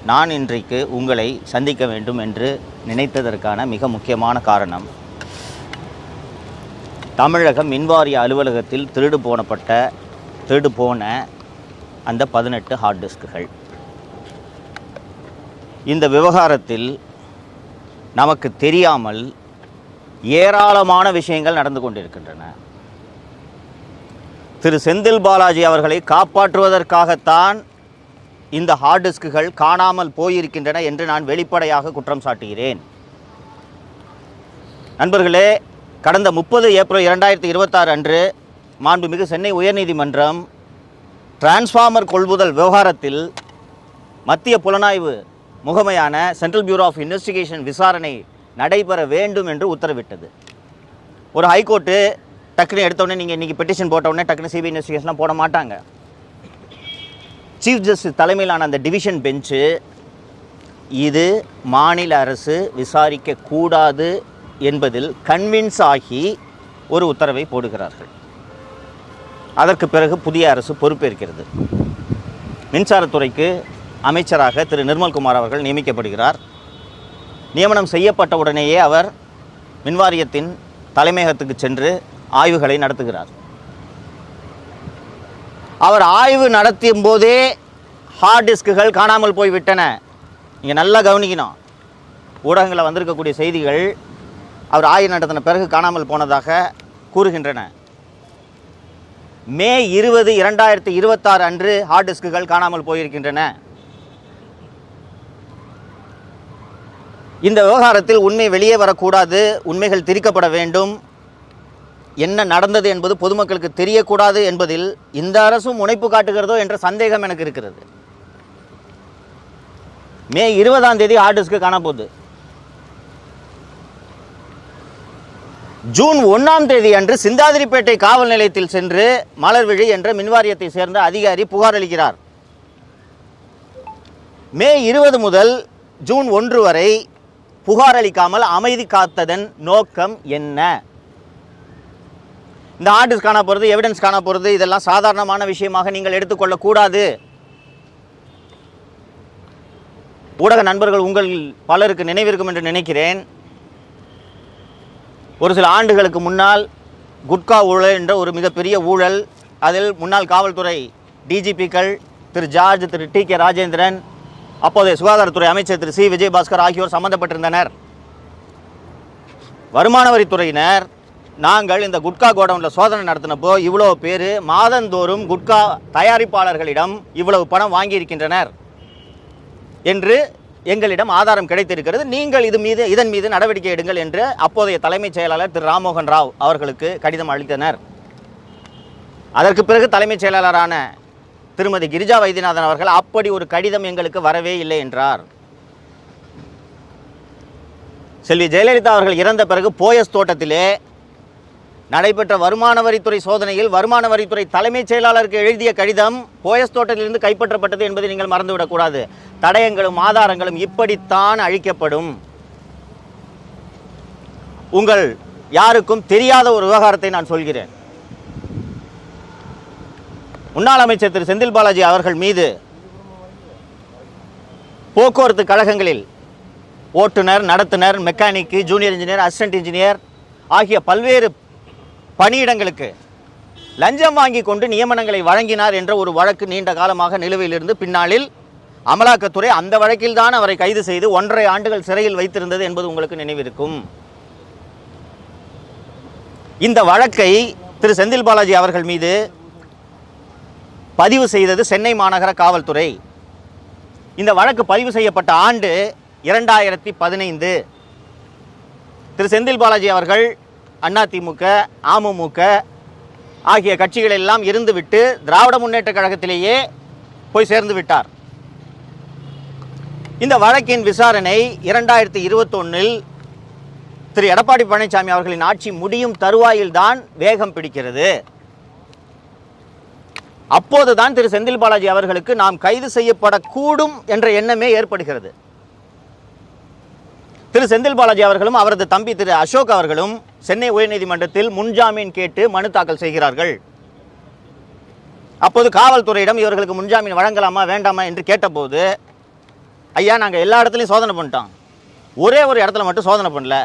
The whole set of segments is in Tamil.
நான் இன்றைக்கு உங்களை சந்திக்க வேண்டும் என்று நினைத்ததற்கான மிக முக்கியமான காரணம், தமிழக மின்வாரிய அலுவலகத்தில் திருடு போன அந்த 18 ஹார்ட் டிஸ்க்குகள். இந்த விவகாரத்தில் நமக்கு தெரியாமல் ஏராளமான விஷயங்கள் நடந்து கொண்டிருக்கின்றன. திரு செந்தில் பாலாஜி அவர்களை காப்பாற்றுவதற்காகத்தான் இந்த ஹார்ட் டிஸ்க்குகள் காணாமல் போயிருக்கின்றன என்று நான் வெளிப்படையாக குற்றம் சாட்டுகிறேன். நண்பர்களே, கடந்த 30 ஏப்ரல் 2026 அன்று மாண்புமிகு சென்னை உயர்நீதிமன்றம் டிரான்ஸ்ஃபார்மர் கொள்முதல் விவகாரத்தில் மத்திய புலனாய்வு முகமையான சென்ட்ரல் பியூரோ ஆஃப் இன்வெஸ்டிகேஷன் விசாரணை நடைபெற வேண்டும் என்று உத்தரவிட்டது. ஒரு ஹைகோர்ட்டு டக்குன்னு எடுத்தோடனே நீங்கள் இன்றைக்கி பெட்டிஷன் போட்டவுடனே டக்குன்னு சிபிஐ இன்வெஸ்டிகேஷன்லாம் போட மாட்டாங்க. சீஃப் ஜஸ்டிஸ் தலைமையிலான அந்த டிவிஷன் பெஞ்சு இது மாநில அரசு விசாரிக்கக்கூடாது என்பதில் கன்வின்ஸ் ஆகி ஒரு உத்தரவை போடுகிறார்கள். அதற்கு பிறகு புதிய அரசு பொறுப்பேற்கிறது. மின்சாரத்துறைக்கு அமைச்சராக திரு நிர்மல்குமார் அவர்கள் நியமிக்கப்படுகிறார். நியமனம் செய்யப்பட்ட உடனேயே அவர் மின்வாரியத்தின் தலைமையகத்துக்கு சென்று ஆய்வுகளை நடத்துகிறார். அவர் ஆய்வு நடத்தியும் போதே ஹார்ட் டிஸ்க்குகள் காணாமல் போய்விட்டன. நீங்கள் நல்லா கவனிக்கணும். ஊடகங்களில் வந்திருக்கக்கூடிய செய்திகள் அவர் ஆய்வு நடத்தின பிறகு காணாமல் போனதாக கூறுகின்றன. மே 20, 2026 அன்று ஹார்ட் டிஸ்க்குகள் காணாமல் போயிருக்கின்றன. இந்த விவகாரத்தில் உண்மை வெளியே வரக்கூடாது, உண்மைகள் திரிக்கப்பட வேண்டும், என்ன நடந்தது என்பது பொதுமக்களுக்கு தெரியக்கூடாது என்பதில் இந்த அரசும் முனைப்பு காட்டுகிறதோ என்ற சந்தேகம் எனக்கு இருக்கிறது. மே 20 ஹார்ட் டிஸ்க்கு காணப்போகுது. ஜூன் 1 அன்று சிந்தாதிரிப்பேட்டை காவல் நிலையத்தில் சென்று மலர்விழி என்ற மின்வாரியத்தை சேர்ந்த அதிகாரி புகார் அளிக்கிறார். மே 20 முதல் ஜூன் 1 வரை புகார் அளிக்காமல் அமைதி காத்ததன் நோக்கம் என்ன? இந்த ஹார்ட் டிஸ்க் காண போகிறது, எவிடன்ஸ் காண போகிறது, இதெல்லாம் சாதாரணமான விஷயமாக நீங்கள் எடுத்துக்கொள்ளக்கூடாது. ஊடக நண்பர்கள் உங்கள் பலருக்கு நினைவிருக்கும் என்று நினைக்கிறேன். ஒரு சில ஆண்டுகளுக்கு முன்னால் குட்கா ஊழல் என்ற ஒரு மிகப்பெரிய ஊழல், அதில் முன்னாள் காவல்துறை டிஜிபிக்கள் திரு ஜார்ஜ், திரு டி.கே. ராஜேந்திரன், அப்போதைய சுகாதாரத்துறை அமைச்சர் திரு சி. விஜயபாஸ்கர் ஆகியோர் சம்பந்தப்பட்டிருந்தனர். வருமான வரித்துறையினர் நாங்கள் இந்த குட்கா கோடவுனில் சோதனை நடத்தினப்போ இவ்வளோ பேர் மாதந்தோறும் குட்கா தயாரிப்பாளர்களிடம் இவ்வளவு பணம் வாங்கியிருக்கின்றனர் என்று எங்களிடம் ஆதாரம் கிடைத்திருக்கிறது, நீங்கள் இதன் மீது நடவடிக்கை எடுங்கள் என்று அப்போதைய தலைமைச் செயலாளர் திரு ராம்மோகன் ராவ் அவர்களுக்கு கடிதம் அளித்தனர். அதற்கு பிறகு தலைமைச் செயலாளரான திருமதி கிரிஜா வைத்தியநாதன் அவர்கள் அப்படி ஒரு கடிதம் எங்களுக்கு வரவே இல்லை என்றார். செல்வி ஜெயலலிதா அவர்கள் இறந்த பிறகு போயஸ் தோட்டத்திலே நடைபெற்ற வருமான வரித்துறை சோதனையில் வருமான வரித்துறை தலைமைச் செயலாளருக்கு எழுதிய கடிதம் போயஸ் தோட்டத்திலிருந்து கைப்பற்றப்பட்டது என்பதை நீங்கள் மறந்துவிடக்கூடாது. தடயங்களும் ஆதாரங்களும் இப்படித்தான் அழிக்கப்படும். உங்கள் யாருக்கும் தெரியாத ஒரு விவகாரத்தை நான் சொல்கிறேன். முன்னாள் அமைச்சர் திரு செந்தில் பாலாஜி அவர்கள் மீது போக்குவரத்து கழகங்களில் ஓட்டுநர், நடத்துனர், mechanic, junior engineer, assistant engineer ஆகிய பல்வேறு பணியிடங்களுக்கு லஞ்சம் வாங்கி கொண்டு நியமனங்களை வழங்கினார் என்ற ஒரு வழக்கு நீண்ட காலமாக நிலுவையிலிருந்து பின்னாளில் அமலாக்கத்துறை அந்த வழக்கில்தான் அவரை கைது செய்து 1.5 ஆண்டுகள் சிறையில் வைத்திருந்தது என்பது உங்களுக்கு நினைவிருக்கும். இந்த வழக்கை திரு செந்தில் பாலாஜி அவர்கள் மீது பதிவு செய்தது சென்னை மாநகர காவல்துறை. இந்த வழக்கு பதிவு செய்யப்பட்ட ஆண்டு 2015. திரு செந்தில் பாலாஜி அவர்கள் அதிமுக, அமமுக ஆகிய கட்சிகள் எல்லாம் இருந்துவிட்டு திராவிட முன்னேற்ற கழகத்திலேயே போய் சேர்ந்து விட்டார். இந்த வழக்கின் விசாரணை 2021 திரு எடப்பாடி பழனிசாமி அவர்களின் ஆட்சி முடியும் தருவாயில்தான் வேகம் பிடிக்கிறது. அப்போதுதான் திரு செந்தில் பாலாஜி அவர்களுக்கு நாம் கைது செய்யப்படக்கூடும் என்ற எண்ணமே ஏற்படுகிறது. திரு செந்தில் பாலாஜி அவர்களும் அவரது தம்பி திரு அசோக் அவர்களும் சென்னை உயர்நீதிமன்றத்தில் முன்ஜாமீன் கேட்டு மனு தாக்கல் செய்கிறார்கள். அப்போது காவல்துறையிடம் இவர்களுக்கு முன்ஜாமீன் வழங்கலாமா வேண்டாமா என்று கேட்டபோது, ஐயா நாங்கள் எல்லா இடத்துலையும் சோதனை பண்ணிட்டோம், ஒரே ஒரு இடத்துல மட்டும் சோதனை பண்ணல.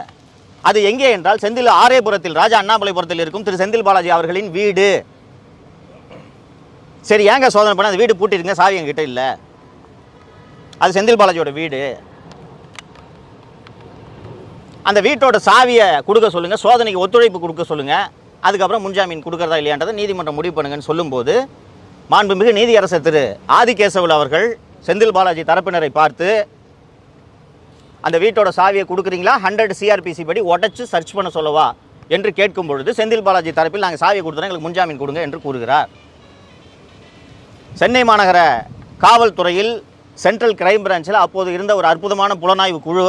அது எங்கே என்றால் செந்தில் ஆரேபுரத்தில், ராஜா அண்ணாமலைபுரத்தில் இருக்கும் திரு செந்தில் பாலாஜி அவர்களின் வீடு. சரி ஏங்க சோதனை பண்ண? அந்த வீடு பூட்டிருங்க, சாவி எங்ககிட்ட இல்லை. அது செந்தில் பாலாஜியோட வீடு. அந்த வீட்டோட சாவியை கொடுக்க சொல்லுங்கள், சோதனைக்கு ஒத்துழைப்பு கொடுக்க சொல்லுங்கள், அதுக்கப்புறம் முன்ஜாமீன் கொடுக்கறதா இல்லையான்றதை நீதிமன்றம் முடிவு பண்ணுங்கன்னு சொல்லும்போது மாண்புமிகு நீதியரசர் திரு ஆதிகேசவல் அவர்கள் செந்தில் பாலாஜி தரப்பினரை பார்த்து அந்த வீட்டோட சாவியை கொடுக்குறீங்களா, 100 CRPC படி உடச்சு சர்ச் பண்ண சொல்லவா என்று கேட்கும் பொழுது செந்தில் பாலாஜி தரப்பில் நாங்கள் சாவியை கொடுத்துறோம், எங்களுக்கு முன்ஜாமீன் கொடுங்க என்று கூறுகிறார். சென்னை மாநகர காவல்துறையில் சென்ட்ரல் கிரைம் பிரான்ச்சில் அப்போது இருந்த ஒரு அற்புதமான புலனாய்வு குழு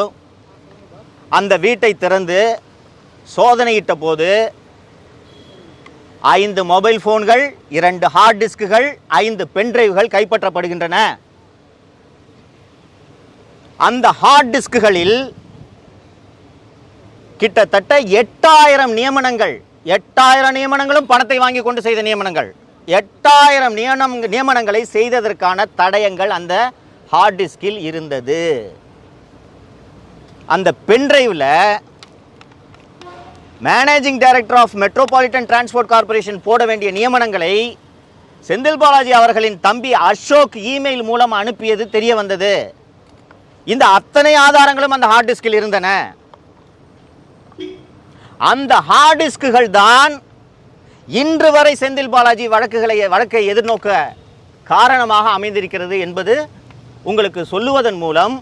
அந்த வீட்டை திறந்து சோதனையிட்ட போது 5 மொபைல் போன்கள், 2 ஹார்ட் டிஸ்குகள், 5 பென்டிரைவ்கள் கைப்பற்றப்படுகின்றன. அந்த ஹார்ட் டிஸ்குகளில் கிட்டத்தட்ட 8000 நியமனங்கள், 8000 நியமனங்களும் பணத்தை வாங்கி கொண்டு செய்த நியமனங்கள், 8000 நியமனங்களை செய்ததற்கான தடயங்கள் அந்த ஹார்ட் டிஸ்கில் இருந்தது. அந்த பென்டிரைவில் managing director of metropolitan transport corporation போட வேண்டிய நியமனங்களை செந்தில் பாலாஜி அவர்களின் தம்பி அசோக் இமெயில் மூலம் அனுப்பியது தெரிய வந்தது. இந்த அத்தனை ஆதாரங்களும் அந்த ஹார்ட் டிஸ்கில் இருந்தன. அந்த ஹார்ட் டிஸ்குகள் தான் இன்று வரை செந்தில் பாலாஜி வழக்கை எதிர்நோக்க காரணமாக அமைந்திருக்கிறது என்பது உங்களுக்கு சொல்லுவதன் மூலம்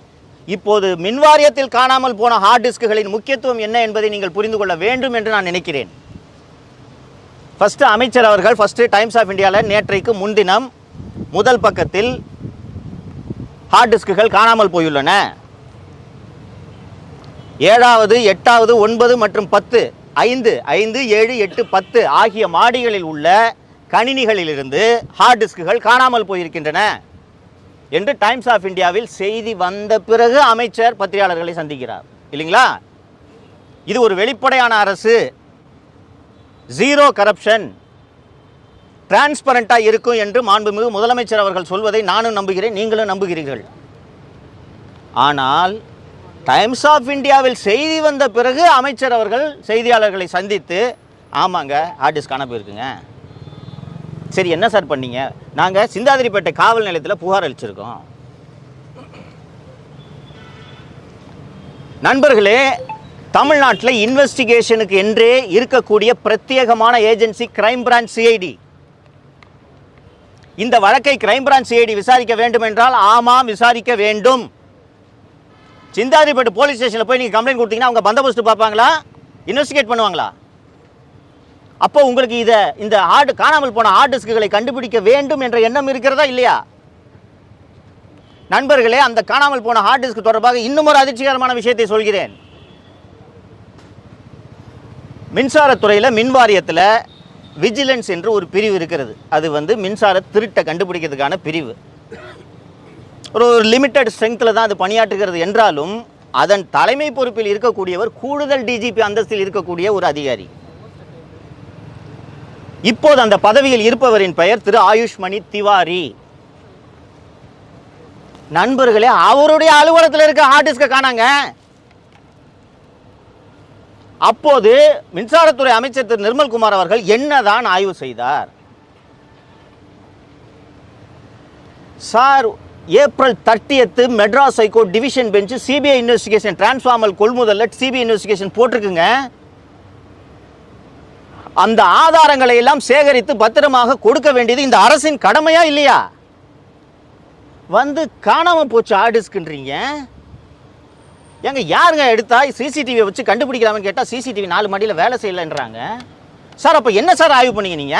இப்போது மின்வாரியத்தில் காணாமல் போன ஹார்ட் டிஸ்குகளின் முக்கியத்துவம் என்ன என்பதை நீங்கள் புரிந்து கொள்ள வேண்டும் என்று நான் நினைக்கிறேன். ஃபர்ஸ்ட் அமைச்சர் அவர்கள் டைம்ஸ் ஆஃப் இந்தியாவில் நேற்றைக்கு முன்தினம் முதல் பக்கத்தில் ஹார்ட் டிஸ்குகள் காணாமல் போயுள்ளன, 7வது 8வது 9 மற்றும் 10 5 7 8 10 ஆகிய மாடிகளில் உள்ள கணினிகளிலிருந்து ஹார்ட் டிஸ்குகள் காணாமல் போயிருக்கின்றன என்று டைம்ஸ் ஆஃப் இந்தியாவில் செய்தி வந்த பிறகு அமைச்சர் பத்திரிகையாளர்களை சந்திக்கிறார் இல்லைங்களா? இது ஒரு வெளிப்படையான அரசு, ஜீரோ கரப்ஷன், டிரான்ஸ்பரண்டாக இருக்கும் என்று மாண்புமிகு முதலமைச்சர் அவர்கள் சொல்வதை நானும் நம்புகிறேன், நீங்களும் நம்புகிறீர்கள். ஆனால் டைம்ஸ் ஆஃப் இந்தியாவில் செய்தி வந்த பிறகு அமைச்சர் அவர்கள் செய்தியாளர்களை சந்தித்து ஆமாங்க ஹார்ட் டிஸ்க் காண போயிருக்குங்க. சரி என்ன சார் பண்ணீங்க? நாங்கள் சிந்தாதிரிப்பேட்டை காவல் நிலையத்தில் புகார் அளிச்சிருக்கோம். நண்பர்களே, தமிழ்நாட்டில் இன்வெஸ்டிகேஷனுக்கு என்றே இருக்கக்கூடிய பிரத்யேகமான ஏஜென்சி கிரைம் பிரான்ச் சிஐடி. இந்த வழக்கை கிரைம் பிரான்ச் சிஐடி விசாரிக்க வேண்டும் என்றால் ஆமாம் விசாரிக்க வேண்டும். சிந்தாதிரிப்பேட்டை போலீஸ் ஸ்டேஷனில் போய் நீங்கள் கம்ப்ளைண்ட் கொடுத்தீங்கன்னா அவங்க பந்தோபஸ்து பார்ப்பாங்களா, இன்வெஸ்டிகேட் பண்ணுவாங்களா? அப்போ உங்களுக்கு இந்த காணாமல் போன ஹார்ட் டிஸ்குகளை கண்டுபிடிக்க வேண்டும் என்ற எண்ணம் இருக்கிறதா இல்லையா? நண்பர்களே, அந்த காணாமல் போன ஹார்ட் டிஸ்க் தொடர்பாக இன்னும் ஒரு அதிர்ச்சிகரமான விஷயத்தை சொல்கிறேன். மின்சாரத்துறையில் மின் வாரியத்தில் விஜிலன்ஸ் என்று ஒரு பிரிவு இருக்கிறது. அது மின்சார திருட்டை கண்டுபிடிக்கிறதுக்கான பிரிவு. ஒரு லிமிட்டட் ஸ்ட்ரெங்த்தில் தான் அது பணியாற்றுகிறது என்றாலும் அதன் தலைமை பொறுப்பில் இருக்கக்கூடியவர் கூடுதல் டிஜிபி அந்தஸ்தில் இருக்கக்கூடிய ஒரு அதிகாரி. இப்போது அந்த பதவியில் இருப்பவரின் பெயர் திரு ஆயுஷ்மணி திவாரி. நண்பர்களே, அவருடைய அலுவலகத்தில் இருக்க ஹார்ட் டிஸ்கை காணாங்க. அப்போது மின்சாரத்துறை அமைச்சர் திரு நிர்மல்குமார் அவர்கள் என்னதான் ஆய்வு செய்தார்? Sir, April 30 Madras high court division bench CBI investigation transformer கொள்முதல் சிபிஐ இன்வெஸ்டிகேஷன் போட்டிருக்குங்க. அந்த ஆதாரங்களை எல்லாம் சேகரித்து பத்திரமாக கொடுக்க வேண்டியது இந்த அரசின் கடமையா இல்லையா? காணாம போச்சு ஹார்ட் டிஸ்க்ன்றீங்க. ஏங்க யாருங்க எடுத்தா சிசிடிவியை வச்சு கண்டுபிடிக்கலாம்னு கேட்டால் சிசிடிவி 4 மாடியில் வேலை செய்யலைன்றாங்க. சார் அப்போ என்ன சார் ஆய்வு பண்ணீங்க நீங்க?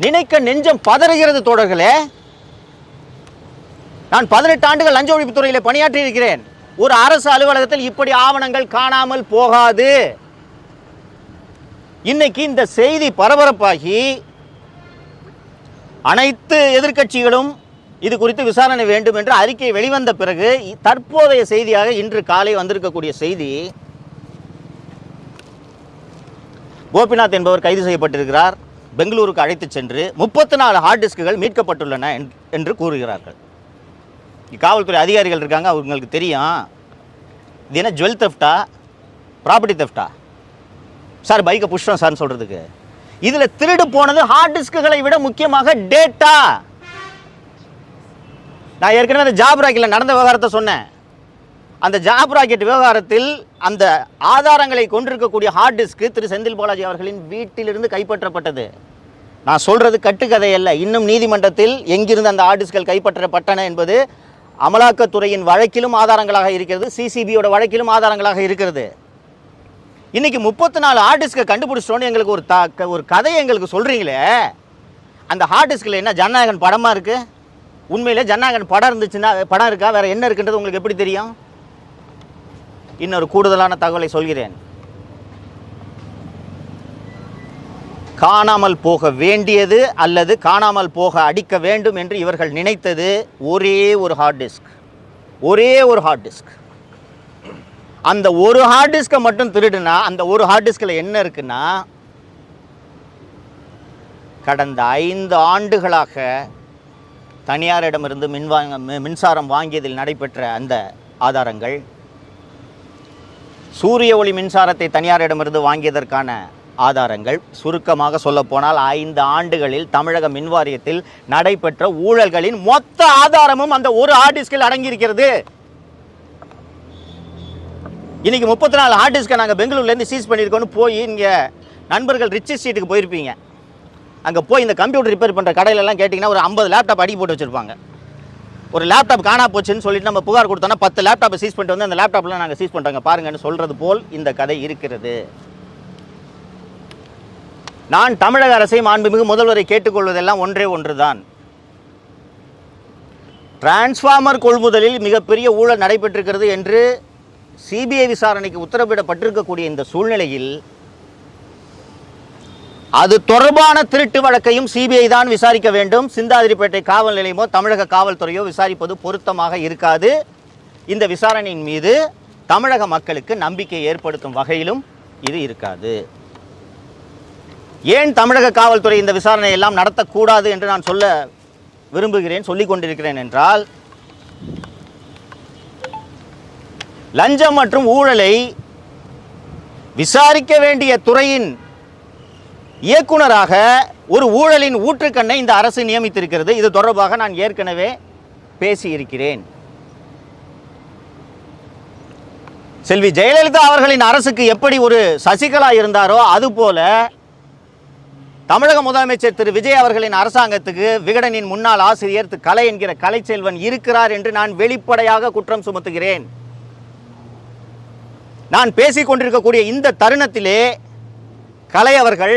நினைக்க நெஞ்சம் பதறுகிறது தோழர்களே. நான் 18 ஆண்டுகள் லஞ்ச ஒழிப்பு துறையில் பணியாற்றி இருக்கிறேன். ஒரு அரசு அலுவலகத்தில் இப்படி ஆவணங்கள் காணாமல் போகாது. இன்னைக்கு இந்த செய்தி பரபரப்பாகி அனைத்து எதிர்க்கட்சிகளும் இது குறித்து விசாரணை வேண்டும் என்று அறிக்கை வெளிவந்த பிறகு தற்போதைய செய்தியாக இன்று காலை வந்திருக்கக்கூடிய செய்தி, கோபிநாத் என்பவர் கைது செய்யப்பட்டிருக்கிறார். பெங்களூருக்கு அழைத்து சென்று 34 ஹார்ட் டிஸ்குகள் மீட்கப்பட்டுள்ளன என்று கூறுகிறார்கள். காவல்துறை அதிகாரிகள் இருக்காங்க, அவங்களுக்கு தெரியும் இது என்ன ஜுவல் தெஃப்டா ப்ராப்பர்ட்டி தெஃப்டா. சார் பைக்கை புஷ்டம் சார்னு சொல்கிறதுக்கு. இதில் திருடு போனது ஹார்ட் டிஸ்க்குகளை விட முக்கியமாக டேட்டா. நான் ஏற்கனவே அந்த ஜாப் ராக்கெட்டில் நடந்த விவகாரத்தை சொன்னேன். அந்த ஜாப் ராக்கெட் விவகாரத்தில் அந்த ஆதாரங்களை கொண்டிருக்கக்கூடிய ஹார்ட் டிஸ்க்கு திரு செந்தில் பாலாஜி அவர்களின் வீட்டிலிருந்து கைப்பற்றப்பட்டது. நான் சொல்கிறது கட்டுக்கதை அல்ல. இன்னும் நீதிமன்றத்தில் எங்கிருந்து அந்த ஹார்ட் டிஸ்கள் கைப்பற்றப்பட்டன என்பது அமலாக்கத்துறையின் வழக்கிலும் ஆதாரங்களாக இருக்கிறது, சிசிபியோட வழக்கிலும் ஆதாரங்களாக இருக்கிறது. இன்றைக்கி 34 ஹார்ட் டிஸ்கை கண்டுபிடிச்சிட்டோன்னு எங்களுக்கு ஒரு கதையை எங்களுக்கு சொல்கிறீங்களே. அந்த ஹார்ட் டிஸ்கில் என்ன ஜனநாயகன் படமாக இருக்குது? உண்மையிலே ஜனநாயகன் படம் இருந்துச்சுன்னா படம் இருக்கா? வேறு என்ன இருக்குன்றது உங்களுக்கு எப்படி தெரியும்? இன்னொரு கூடுதலான தகவலை சொல்கிறேன். காணாமல் போக வேண்டியது அல்லது காணாமல் போக அடிக்க வேண்டும் என்று இவர்கள் நினைத்தது ஒரே ஒரு ஹார்ட் டிஸ்க், ஒரே ஒரு ஹார்ட் டிஸ்க். அந்த ஒரு ஹார்ட் டிஸ்கை மட்டும் திருடுனா அந்த ஒரு ஹார்ட் டிஸ்கில் என்ன இருக்குன்னா, கடந்த 5 ஆண்டுகளாக தனியாரிடமிருந்து மின்சாரம் வாங்கியதில் நடைபெற்ற அந்த ஆதாரங்கள், சூரிய ஒளி மின்சாரத்தை தனியாரிடமிருந்து வாங்கியதற்கான ஆதாரங்கள், சுருக்கமாக சொல்லப்போனால் 5 ஆண்டுகளில் தமிழக மின்வாரியத்தில் நடைபெற்ற ஊழல்களின் மொத்த ஆதாரமும் அந்த ஒரு ஹார்ட் டிஸ்கில் அடங்கியிருக்கிறது. இன்னைக்கு 34 ஹார்ட் டிஸ்கை நாங்கள் பெங்களூர்லேருந்து சீஸ் பண்ணியிருக்கோன்னு போய் இங்கே நண்பர்கள் ரிச் ஸ்ட்ரீட்டுக்கு போயிருப்பீங்க. அங்கே போய் இந்த கம்ப்யூட்டர் ரிப்பேர் பண்ணுற கடையிலலாம் கேட்டிங்கன்னா ஒரு 50 லேப்டாப் அடி போட்டு வச்சுருப்பாங்க. ஒரு லேப்டாப் காணா போச்சுன்னு சொல்லிட்டு நம்ம புகார் கொடுத்தோன்னா 10 லேப்டாப்பை சீஸ் பண்ணிட்டு வந்து அந்த லேப்டாப்லாம் நாங்கள் சீஸ் பண்ணுறாங்க பாருங்கன்னு சொல்கிறது போல் இந்த கதை இருக்கிறது. நான் தமிழக அரசை மாண்புமிகு முதல்வரை கேட்டுக்கொள்வதெல்லாம் ஒன்றே ஒன்று தான். டிரான்ஸ்ஃபார்மர் கொள்முதலில் மிகப்பெரிய ஊழல் நடைபெற்றிருக்கிறது என்று சிபிஐ விசாரணைக்கு உத்தரவிடப்பட்டிருக்கக்கூடிய இந்த சூழ்நிலையில் அது தொடர்பான திருட்டு வழக்கையும் சிபிஐ தான் விசாரிக்க வேண்டும். சிந்தாதிரிப்பேட்டை காவல் நிலையமோ தமிழக காவல்துறையோ விசாரிப்பது பொருத்தமாக இருக்காது. இந்த விசாரணையின் மீது தமிழக மக்களுக்கு நம்பிக்கை ஏற்படுத்தும் வகையிலும் இது இருக்காது. ஏன் தமிழக காவல்துறை இந்த விசாரணை எல்லாம் நடத்தக்கூடாது என்று நான் சொல்ல விரும்புகிறேன், சொல்லிக் கொண்டிருக்கிறேன் என்றால், லஞ்சம் மற்றும் ஊழலை விசாரிக்க வேண்டிய துறையின் இயக்குனராக ஒரு ஊழலின் ஊற்றுக்கண்ணை இந்த அரசு நியமித்திருக்கிறது. இது தொடர்பாக நான் ஏற்கனவே பேசியிருக்கிறேன். செல்வி ஜெயலலிதா அவர்களின் அரசுக்கு எப்படி ஒரு சசிகலா இருந்தாரோ அதுபோல தமிழக முதலமைச்சர் திரு விஜய் அவர்களின் அரசாங்கத்துக்கு விகடனின் முன்னாள் ஆசிரியர் திரு கலை என்கிற கலைச்செல்வன் இருக்கிறார் என்று நான் வெளிப்படையாக குற்றம் சுமத்துகிறேன். நான் பேசிக் கொண்டிருக்கக்கூடிய இந்த தருணத்திலே கலை அவர்கள்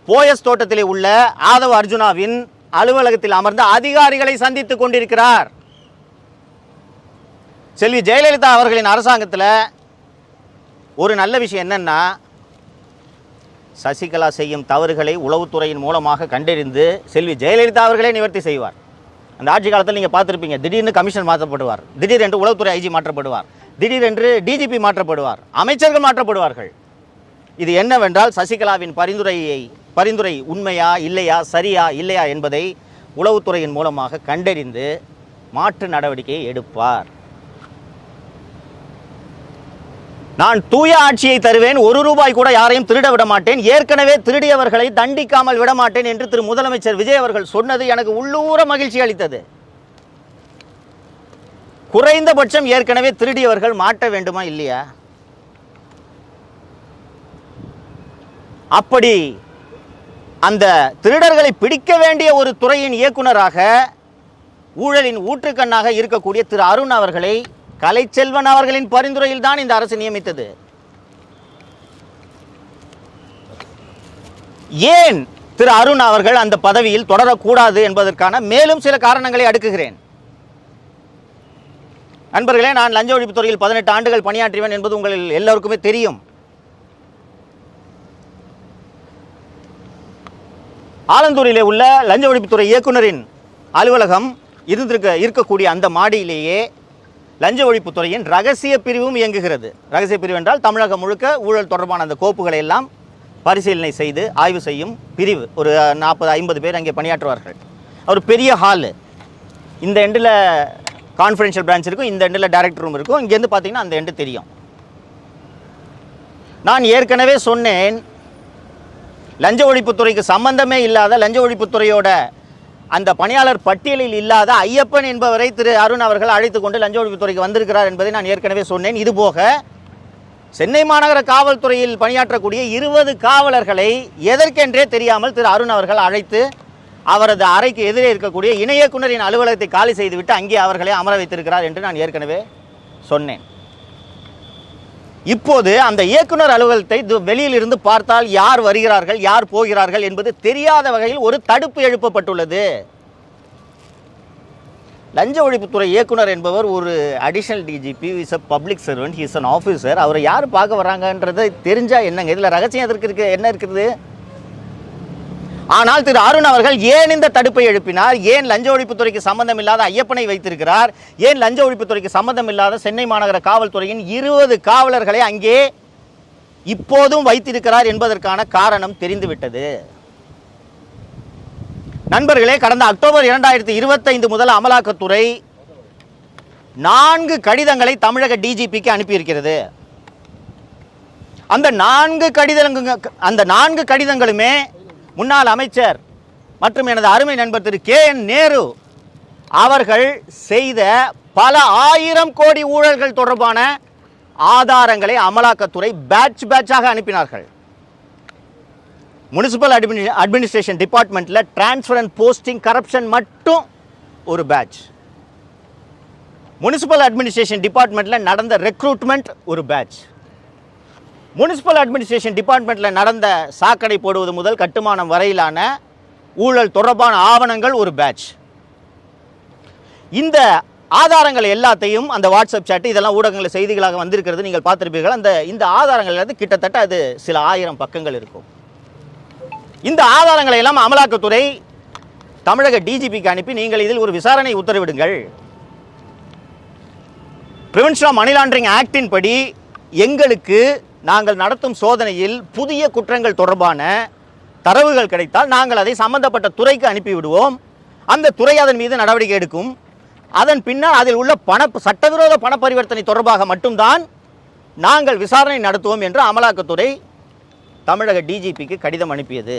போயஸ் தோட்டத்திலே உள்ள ஆதவ அர்ஜுனாவின் அலுவலகத்தில் அமர்ந்த அதிகாரிகளை சந்தித்துக் கொண்டிருக்கிறார். செல்வி ஜெயலலிதா அவர்களின் அரசாங்கத்தில் ஒரு நல்ல விஷயம் என்னன்னா, சசிகலா செய்யும் தவறுகளை உளவுத்துறையின் மூலமாக கண்டறிந்து செல்வி ஜெயலலிதா அவர்களே நிவர்த்தி செய்வார். அந்த ஆட்சி காலத்தில் நீங்கள் பார்த்துருப்பீங்க, திடீர்னு கமிஷன் மாற்றப்படுவார், திடீரென்று உளவுத்துறை ஐஜி மாற்றப்படுவார், திடீரென்று டிஜிபி மாற்றப்படுவார், அமைச்சர்கள் மாற்றப்படுவார்கள். இது என்னவென்றால் சசிகலாவின் பரிந்துரை உண்மையா இல்லையா, சரியா இல்லையா என்பதை உளவுத்துறையின் மூலமாக கண்டறிந்து மாற்று நடவடிக்கையை எடுப்பார். நான் தூய ஆட்சியை தருவேன், 1 ரூபாய் கூட யாரையும் திருட விட மாட்டேன், ஏற்கனவே திருடியவர்களை தண்டிக்காமல் விட மாட்டேன் என்று திரு முதலமைச்சர் விஜய் அவர்கள் சொன்னது எனக்கு உள்ளூர மகிழ்ச்சி அளித்தது. குறைந்தபட்சம் ஏற்கனவே திருடியவர்கள் மாட்ட வேண்டுமா இல்லையா? அப்படி அந்த திருடர்களை பிடிக்க வேண்டிய ஒரு துறையின் இயக்குனராக ஊழலின் ஊற்றுக்கண்ணாக இருக்கக்கூடிய திரு அருண் அவர்களை கலைச்செல்வன் அவர்களின் பரிந்துரையில் தான் இந்த அரசு நியமித்தது. ஏன் திரு அருண் அவர்கள் அந்த பதவியில் தொடரக்கூடாது என்பதற்கான மேலும் சில காரணங்களை அடுக்குகிறேன். நண்பர்களே, நான் லஞ்ச ஒழிப்பு துறையில் 18 ஆண்டுகள் பணியாற்றிவேன் என்பது உங்களில் எல்லோருக்குமே தெரியும். ஆலந்தூரிலே உள்ள லஞ்ச ஒழிப்புத்துறை இயக்குனரின் அலுவலகம் இருக்கக்கூடிய அந்த மாடியிலேயே லஞ்ச ஒழிப்புத்துறையின் ரகசிய பிரிவும் இயங்குகிறது. ரகசிய பிரிவு என்றால் தமிழகம் முழுக்க ஊழல் தொடர்பான அந்த கோப்புகளை எல்லாம் பரிசீலனை செய்து ஆய்வு செய்யும் பிரிவு. ஒரு 40-50 பேர் அங்கே பணியாற்றுவார்கள். ஒரு பெரிய ஹாலு. இந்த எண்டில் கான்ஃபரன்ஷியல் பிரான்ச் இருக்கும், இந்த எண்டில் டைரக்டர் ரூம் இருக்கும், இங்கேருந்து பார்த்தீங்கன்னா அந்த எண்டு தெரியும். நான் ஏற்கனவே சொன்னேன், லஞ்ச ஒழிப்புத்துறைக்கு சம்பந்தமே இல்லாத, லஞ்ச ஒழிப்புத்துறையோட அந்த பணியாளர் பட்டியலில் இல்லாத ஐயப்பன் என்பவரை திரு அருண் அவர்கள் அழைத்து கொண்டு லஞ்ச ஒழிப்புத்துறைக்கு வந்திருக்கிறார் என்பதை நான் ஏற்கனவே சொன்னேன். இதுபோக சென்னை மாநகர காவல்துறையில் பணியாற்றக்கூடிய 20 காவலர்களை எதற்கென்றே தெரியாமல் திரு அருண் அவர்கள் அழைத்து அவரது அறைக்கு எதிரே இருக்கக்கூடிய இணை இயக்குனரின் அலுவலகத்தை காலி செய்துவிட்டு அங்கே அவர்களை அமர வைத்திருக்கிறார் என்று நான் ஏற்கனவே சொன்னேன். இப்போது அந்த இயக்குனர் அலுவலகத்தை வெளியில் இருந்து பார்த்தால் யார் வருகிறார்கள், யார் போகிறார்கள் என்பது தெரியாத வகையில் ஒரு தடுப்பு எழுப்பப்பட்டுள்ளது. லஞ்ச ஒழிப்புத்துறை இயக்குனர் என்பவர் ஒரு additional DGP, is a public servant, is an officer. அவரை யார் பார்க்க வராங்கன்றது தெரிஞ்சால் என்னங்க, இதில் ரகசியம் எதற்கு என்ன இருக்குது? ஆனால் திரு அருண் அவர்கள் ஏன் இந்த தடுப்பை எழுப்பினார்? ஏன் லஞ்ச ஒழிப்புத்துறைக்கு சம்பந்தம் இல்லாத ஐயப்பனை வைத்திருக்கிறார்? ஏன் லஞ்ச ஒழிப்புத்துறைக்கு சம்பந்தம் இல்லாத சென்னை மாநகர காவல்துறையின் 20 காவலர்களை அங்கே இப்போதும் வைத்திருக்கிறார் என்பதற்கான காரணம் தெரிந்துவிட்டது. நண்பர்களே, கடந்த அக்டோபர் 2025 முதல் அமலாக்கத்துறை 4 கடிதங்களை தமிழக டிஜிபிக்கு அனுப்பியிருக்கிறது. அந்த 4 கடிதங்களுமே முன்னாள் அமைச்சர் மற்றும் எனது அருமை நண்பர் திரு KN நேரு அவர்கள் செய்த பல 1000 கோடி ஊழல்கள் தொடர்பான ஆதாரங்களை அமலாக்கத்துறை பேட்சாக அனுப்பினார்கள். முனிசிபல் அட்மினிஸ்ட்ரேஷன் டிபார்ட்மெண்ட்டில் டிரான்ஸ்ஃபர் அண்ட் போஸ்டிங் கரப்ஷன் மட்டும் ஒரு பேட்ச், முனிசிபல் அட்மினிஸ்ட்ரேஷன் டிபார்ட்மெண்ட்டில் நடந்த ரெக்ரூட்மெண்ட் ஒரு பேட்ச், முனிசிபல் அட்மினிஸ்ட்ரேஷன் டிபார்ட்மெண்ட்டில் நடந்த சாக்கடை போடுவது முதல் கட்டுமானம் வரையிலான ஊழல் தொடர்பான ஆவணங்கள் ஒரு பேட்ச். இந்த ஆதாரங்கள் எல்லாத்தையும் அந்த வாட்ஸ்அப் சாட் இதெல்லாம் ஊடகங்கள் செய்திகளாக வந்திருக்கிறது, நீங்கள் பார்த்திருப்பீர்கள். இந்த ஆதாரங்கள் எல்லாத்தையும் கிட்டத்தட்ட அது சில 1000 பக்கங்கள் இருக்கும். இந்த ஆதாரங்களை எல்லாம் அமலாக்கத்துறை தமிழக டிஜிபிக்கு அனுப்பி நீங்கள் இதில் ஒரு விசாரணை உத்தரவிடுங்கள், பிரிவென்ஷன் ஆஃப் மணி லாண்டரிங் ஆக்டின் படி எங்களுக்கு நாங்கள் நடத்தும் சோதனையில் புதிய குற்றங்கள் தொடர்பான தரவுகள் கிடைத்தால் நாங்கள் அதை சம்பந்தப்பட்ட துறைக்கு அனுப்பிவிடுவோம், அந்த துறை அதன் மீது நடவடிக்கை எடுக்கும், அதன் பின்னால் அதில் உள்ள சட்டவிரோத பண பரிவர்த்தனை தொடர்பாக மட்டும்தான் நாங்கள் விசாரணை நடத்துவோம் என்று அமலாக்கத்துறை தமிழக டிஜிபிக்கு கடிதம் அனுப்பியது.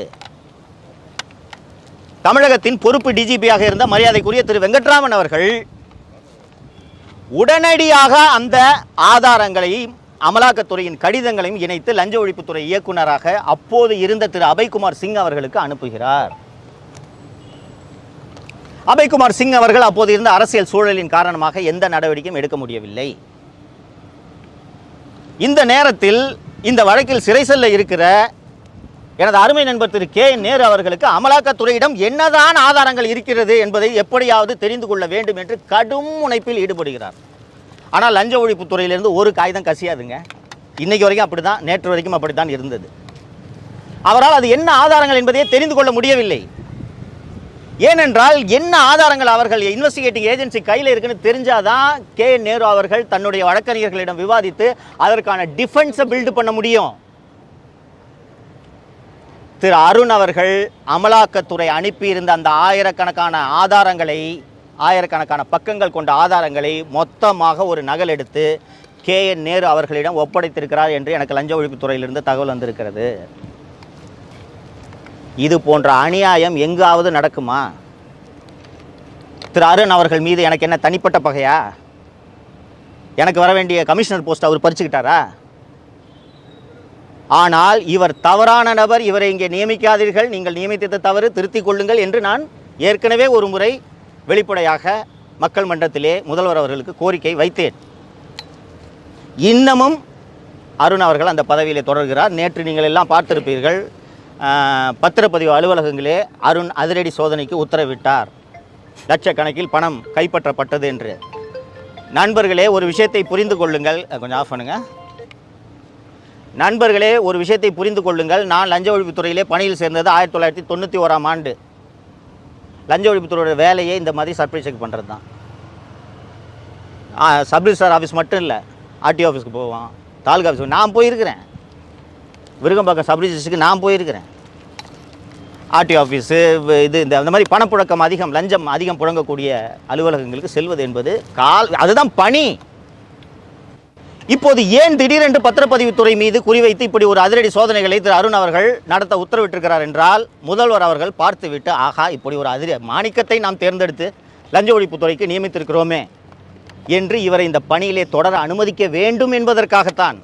தமிழகத்தின் பொறுப்பு டிஜிபியாக இருந்த மரியாதைக்குரிய திரு வெங்கட்ராமன் அவர்கள் உடனடியாக அந்த ஆதாரங்களையும் அமலாக்கத்துறையின் கடிதங்களையும் இணைத்து லஞ்ச ஒழிப்புத்துறை இயக்குநராக அப்போது இருந்த திரு அபய்குமார் சிங் அவர்களுக்கு அனுப்புகிறார். அபய்குமார் சிங் அவர்கள் அப்போது இருந்த அரசியல் சூழலின் காரணமாக எந்த நடவடிக்கையும் எடுக்க முடியவில்லை. இந்த நேரத்தில் இந்த வழக்கில் சிறை செல்ல இருக்கிற எனது அருமை நண்பர் திரு KN நேரு அவர்களுக்கு அமலாக்கத்துறையிடம் என்னதான் ஆதாரங்கள் இருக்கிறது என்பதை எப்படியாவது தெரிந்து கொள்ள வேண்டும் என்று கடும் முனைப்பில் ஈடுபடுகிறார். ஆனால் லஞ்ச ஒழிப்புத்துறையிலிருந்து ஒரு காகிதம் கசியாதுங்க. இன்னைக்கு வரைக்கும் அப்படி தான், நேற்று வரைக்கும் அப்படி தான் இருந்தது. அவரால் அது என்ன ஆதாரங்கள் என்பதையே தெரிந்து கொள்ள முடியவில்லை. ஏனென்றால் என்ன ஆதாரங்கள் அவர்கள் இன்வெஸ்டிகேட்டிங் ஏஜென்சி கையில் இருக்குன்னு தெரிஞ்சாதான் KN நேரு அவர்கள் தன்னுடைய வழக்கறிஞர்களிடம் விவாதித்து அதற்கான டிஃபென்ஸை பில்டு பண்ண முடியும். திரு அருண் அவர்கள் அமலாக்கத்துறை அனுப்பியிருந்த அந்த ஆயிரக்கணக்கான பக்கங்கள் கொண்ட ஆதாரங்களை மொத்தமாக ஒரு நகல் எடுத்து KN நேரு அவர்களிடம் ஒப்படைத்திருக்கிறார் என்று எனக்கு லஞ்ச ஒழிப்புத்துறையிலிருந்து தகவல் வந்திருக்கிறது. இது போன்ற அநியாயம் எங்காவது நடக்குமா? திரு அருண் அவர்கள் மீது எனக்கு என்ன தனிப்பட்ட பகையா? எனக்கு வர வேண்டிய கமிஷனர் போஸ்ட் அவர் பறிச்சுக்கிட்டாரா? ஆனால் இவர் தவறான நபர், இவரை இங்கே நியமிக்காதீர்கள், நீங்கள் நியமித்தது தவறு, திருத்திக் கொள்ளுங்கள் என்று நான் ஏற்கனவே ஒரு முறை வெளிப்படையாக மக்கள் மன்றத்திலே முதல்வர் அவர்களுக்கு கோரிக்கை வைத்தேன். இன்னமும் அருண் அவர்கள் அந்த பதவியிலே தொடர்கிறார். நேற்று நீங்கள் எல்லாம் பார்த்திருப்பீர்கள், பத்திரப்பதிவு அலுவலகங்களே அருண் அதிரடி சோதனைக்கு உத்தரவிட்டார், லட்சக்கணக்கில் பணம் கைப்பற்றப்பட்டது என்று. நண்பர்களே, ஒரு விஷயத்தை புரிந்து கொள்ளுங்கள். கொஞ்சம் ஆஃப் பண்ணுங்க. நண்பர்களே, ஒரு விஷயத்தை புரிந்து கொள்ளுங்கள். நான் லஞ்ச ஒழிப்புத்துறையிலே பணியில் சேர்ந்தது 1991ஆம் ஆண்டு. லஞ்ச ஒழிப்புத்துறையோட வேலையே இந்த மாதிரி சர்ப்ரைஸ் செக் பண்ணுறது தான். சப் ரிஜிஸ்ட்ரார் ஆஃபீஸ் மட்டும் இல்லை, RTO ஆஃபீஸ்க்கு போவான், தாலுகா ஆஃபீஸ்க்கு நான் போயிருக்கிறேன், விருகம்பாக்கம் சப் ரிஜிஸ்டருக்கு நான் போயிருக்கிறேன். ஆர்டி ஆஃபீஸு இந்த அந்த மாதிரி பணப்புழக்கம் அதிகம், லஞ்சம் அதிகம் புழங்கக்கூடிய அலுவலகங்களுக்கு செல்வது என்பது அதுதான் பணி. இப்போது ஏன் திடீரென்று பத்திரப்பதிவுத்துறை மீது குறிவைத்து இப்படி ஒரு அதிரடி சோதனைகளை திரு அருண் அவர்கள் நடத்த உத்தரவிட்டிருக்கிறார் என்றால், முதல்வர் அவர்கள் பார்த்துவிட்டு, ஆகா இப்படி ஒரு மாணிக்கத்தை நாம் தேர்ந்தெடுத்து லஞ்ச ஒழிப்புத்துறைக்கு நியமித்திருக்கிறோமே என்று இவரை இந்த பணியிலே தொடர அனுமதிக்க வேண்டும் என்பதற்காகத்தான்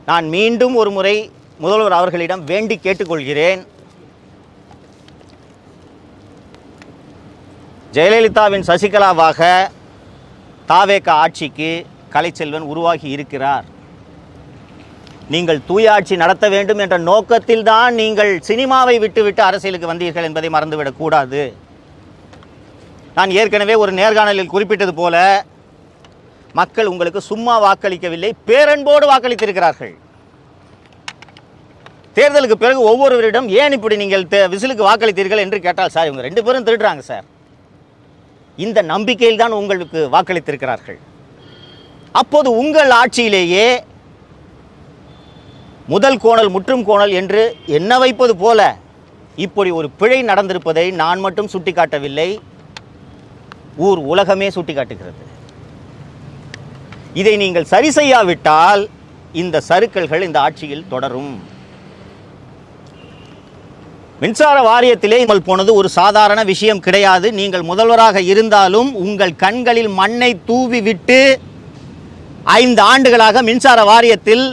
நான் மீண்டும் ஒரு முறை முதல்வர் அவர்களிடம் வேண்டி கேட்டுக்கொள்கிறேன். ஜெயலலிதாவின் சசிகலாவாக தாவேக ஆட்சிக்கு கலைச்செல்வன் உருவாகி இருக்கிறார். நீங்கள் தூய ஆட்சி நடத்த வேண்டும் என்ற நோக்கத்தில் தான் நீங்கள் சினிமாவை விட்டுவிட்டு அரசியலுக்கு வந்தீர்கள் என்பதை மறந்துவிடக்கூடாது. நான் ஏற்கனவே ஒரு நேர்காணலில் குறிப்பிட்டது போல, மக்கள் உங்களுக்கு சும்மா வாக்களிக்கவில்லை, பேரன்போடு வாக்களித்திருக்கிறார்கள். தேர்தலுக்கு பிறகு ஒவ்வொருவரிடம் ஏன் இப்படி நீங்கள் விசிலுக்கு வாக்களித்தீர்கள் என்று கேட்டால், சார் இவங்க 2 பேரும் திருடுறாங்க சார், இந்த நம்பிக்கையில் தான் உங்களுக்கு வாக்களித்திருக்கிறார்கள். அப்போது உங்கள் ஆட்சியிலேயே முதல் கோணல் முற்றும் கோணல் என்று எண்ண வைப்பது போல இப்படி ஒரு பிழை நடந்திருப்பதை நான் மட்டும் சுட்டிக்காட்டவில்லை, ஊர் உலகமே சுட்டிக்காட்டுகிறது. இதை நீங்கள் சரி செய்யாவிட்டால் இந்த சறுக்கல்கள் இந்த ஆட்சியில் தொடரும். மின்சார வாரியத்திலே போனது ஒரு சாதாரண விஷயம் கிடையாது. நீங்கள் முதல்வராக இருந்தாலும் உங்கள் கண்களில் மண்ணை தூவி விட்டு 5 ஆண்டுகளாக மின்சார வாரியத்தில்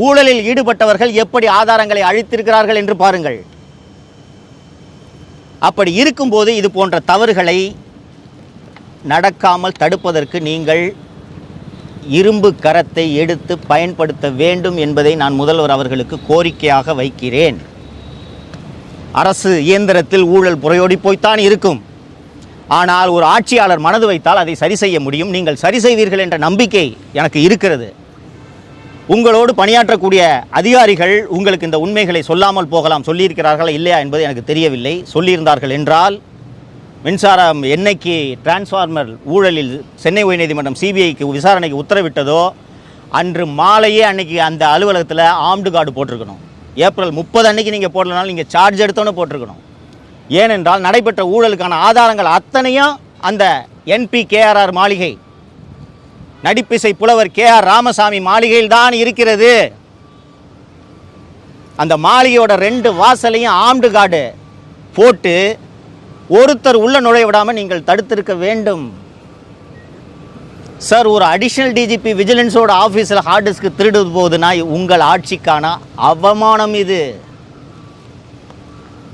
ஊழலில் ஈடுபட்டவர்கள் எப்படி ஆதாரங்களை அழித்திருக்கிறார்கள் என்று பாருங்கள். அப்படி இருக்கும்போது இது போன்ற தவறுகளை நடக்காமல் தடுப்பதற்கு நீங்கள் இரும்பு கரத்தை எடுத்து பயன்படுத்த வேண்டும் என்பதை நான் முதல்வர் அவர்களுக்கு கோரிக்கையாக வைக்கிறேன். அரசு இயந்திரத்தில் ஊழல் புரையோடி போய்த்தான் இருக்கும். ஆனால் ஒரு ஆட்சியாளர் மனது வைத்தால் அதை சரி செய்ய முடியும். நீங்கள் சரி செய்வீர்கள் என்ற நம்பிக்கை எனக்கு இருக்கிறது. உங்களோடு பணியாற்றக்கூடிய அதிகாரிகள் உங்களுக்கு இந்த உண்மைகளை சொல்லாமல் போகலாம். சொல்லியிருக்கிறார்களா இல்லையா என்பது எனக்கு தெரியவில்லை. சொல்லியிருந்தார்கள் என்றால், மின்சாரம் என்னைக்கு டிரான்ஸ்ஃபார்மர் ஊழலில் சென்னை உயர்நீதிமன்றம் சிபிஐக்கு விசாரணைக்கு உத்தரவிட்டதோ அன்று மாலையே அன்னைக்கு அந்த அலுவலகத்தில் ஆர்ம்டு கார்டு போட்டிருக்கணும். ஏப்ரல் 30 அன்னைக்கு நீங்கள் போடலனாலும் நீங்கள் சார்ஜ் எடுத்தோன்னு போட்டிருக்கணும். ஏனென்றால் நடைபெற்ற ஊழலுக்கான ஆதாரங்கள் அத்தனையும் அந்த NPKRR மாளிகை, நடிப்பிசை புலவர் KR ராமசாமி மாளிகையில் தான் இருக்கிறது. அந்த மாளிகையோட 2 வாசலையும் ஆர்ம்டு கார்டு போட்டு ஒருத்தர் உள்ள நுழைய விடாமல் நீங்கள் தடுத்திருக்க வேண்டும். சார், ஒரு அடிஷனல் டிஜிபி விஜிலன்ஸோட ஆஃபீஸில் ஹார்ட் டிஸ்க்கு திருடுவது போதுனா உங்கள் ஆட்சிக்கான அவமானம் இது.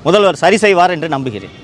முதல்வர் சரி செய்வார் என்று நம்புகிறேன்.